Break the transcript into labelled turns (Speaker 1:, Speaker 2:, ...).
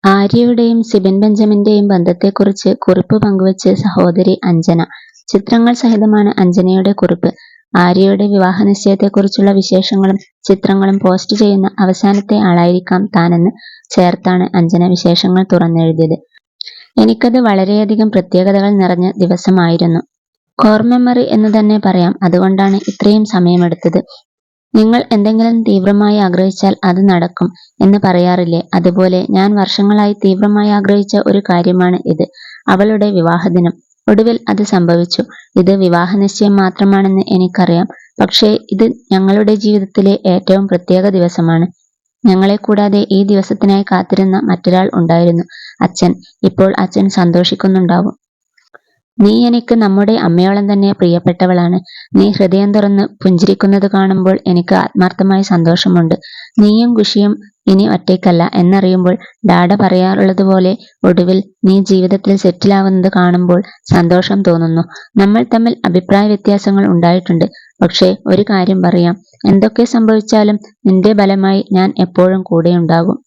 Speaker 1: ആര്യയുടെയും സിബിൻ ബെഞ്ചമിന്റെയും ബന്ധത്തെക്കുറിച്ച് കുറിപ്പ് പങ്കുവച്ച് സഹോദരി അഞ്ജന. ചിത്രങ്ങൾ സഹിതമാണ് അഞ്ജനയുടെ കുറിപ്പ്. ആര്യയുടെ വിവാഹനിശ്ചയത്തെക്കുറിച്ചുള്ള വിശേഷങ്ങളും ചിത്രങ്ങളും പോസ്റ്റ് ചെയ്യുന്ന അവസാനത്തെ ആളായിരിക്കാം താനെന്ന് ചേർത്താണ് അഞ്ജന വിശേഷങ്ങൾ തുറന്നെഴുതിയത്. എനിക്കത് വളരെയധികം പ്രത്യേകതകൾ നിറഞ്ഞ ദിവസമായിരുന്നു. കോർ മെമ്മറി എന്ന് തന്നെ പറയാം. അതുകൊണ്ടാണ് ഇത്രയും സമയമെടുത്തത്. നിങ്ങൾ എന്തെങ്കിലും തീവ്രമായി ആഗ്രഹിച്ചാൽ അത് നടക്കും എന്ന് പറയാറില്ലേ? അതുപോലെ ഞാൻ വർഷങ്ങളായി തീവ്രമായി ആഗ്രഹിച്ച ഒരു കാര്യമാണ് ഇത്. അവളുടെ വിവാഹദിനം. ഒടുവിൽ അത് സംഭവിച്ചു. ഇത് വിവാഹനിശ്ചയം മാത്രമാണെന്ന് എനിക്കറിയാം. പക്ഷേ ഇത് ഞങ്ങളുടെ ജീവിതത്തിലെ ഏറ്റവും പ്രത്യേക ദിവസമാണ്. ഞങ്ങളെ കൂടാതെ ഈ ദിവസത്തിനായി കാത്തിരുന്ന മറ്റൊരാൾ ഉണ്ടായിരുന്നു. അച്ഛൻ. ഇപ്പോൾ അച്ഛൻ സന്തോഷിക്കുന്നുണ്ടാവും. നീ എനിക്ക് നമ്മുടെ അമ്മയോളം തന്നെ പ്രിയപ്പെട്ടവളാണ്. നീ ഹൃദയം തുറന്ന് പുഞ്ചിരിക്കുന്നത് കാണുമ്പോൾ എനിക്ക് ആത്മാർത്ഥമായ സന്തോഷമുണ്ട്. നീയും ഖുഷിയും ഇനി ഒറ്റയ്ക്കല്ല എന്നറിയുമ്പോൾ ഡാഡ പറയാറുള്ളതുപോലെ ഒടുവിൽ നീ ജീവിതത്തിൽ സെറ്റിലാവുന്നത് കാണുമ്പോൾ സന്തോഷം തോന്നുന്നു. നമ്മൾ തമ്മിൽ അഭിപ്രായ വ്യത്യാസങ്ങൾ ഉണ്ടായിട്ടുണ്ട്. പക്ഷേ ഒരു കാര്യം പറയാം, എന്തൊക്കെ സംഭവിച്ചാലും നിന്റെ ബലമായി ഞാൻ എപ്പോഴും കൂടെയുണ്ടാകും.